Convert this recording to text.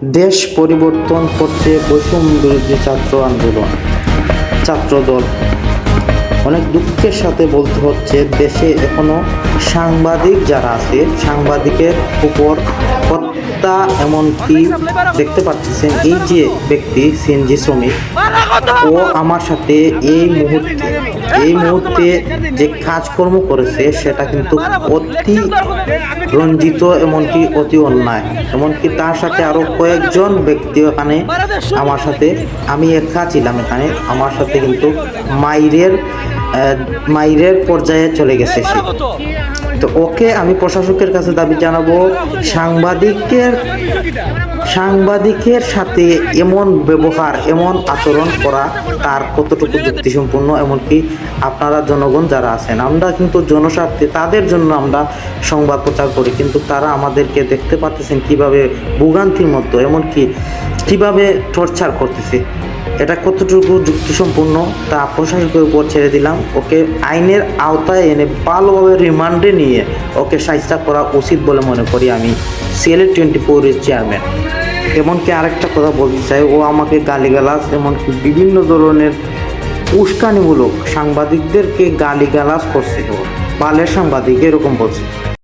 দেশ পরিবর্তন করতে বৈষম্য বিরোধী ছাত্র আন্দোলন ছাত্রদল। অনেক দুঃখের সাথে বলতে হচ্ছে, দেশে এখনো সাংবাদিক যারা আছে, সাংবাদিকের উপর হত্যা, এমনকি দেখতে পাচ্ছেন এই যে ব্যক্তি সিএনজি শ্রমিক, ও আমার সাথে এই মুহূর্তে যে কাজকর্ম করেছে সেটা কিন্তু অতি রঞ্জিত, এমনকি অতি অন্যায়। এমনকি তার সাথে আরো কয়েকজন ব্যক্তি এখানে আমার সাথে, আমি একা ছিলাম এখানে, আমার সাথে কিন্তু মাইরের পর্যায়ে চলে গেছে সে। তো ওকে আমি প্রশাসকের কাছে দাবি জানাবো, সাংবাদিকের সাথে এমন ব্যবহার, এমন আচরণ করা তার কতটুকু যুক্তিসম্পন্ন। এমনকি আপনারা জনগণ যারা আছেন, আমরা কিন্তু জনস্বার্থে তাদের জন্য আমরা সংবাদ প্রচার করি, কিন্তু তারা আমাদেরকে দেখতে পাচ্ছেন কিভাবে ভোগান্তির মতো, এমনকি কিভাবে টর্চার করতেছে। এটা কতটুকু যুক্তিসম্পন্ন তা প্রশাসকের উপর ছেড়ে দিলাম। ওকে আইনের আওতায় এনে ভালোভাবে রিমান্ডে নিয়ে ওকে শাস্তি করা উচিত বলে মনে করি আমি, সিলেট 24 এর চেয়ারম্যান। এমনকি আরেকটা কথা বলতে চাই, ও আমাকে গালিগালাজ, এমনকি বিভিন্ন ধরনের উস্কানিমূলক সাংবাদিকদেরকে গালিগালাজ করছে, ও বালের সাংবাদিক এরকম বলছে।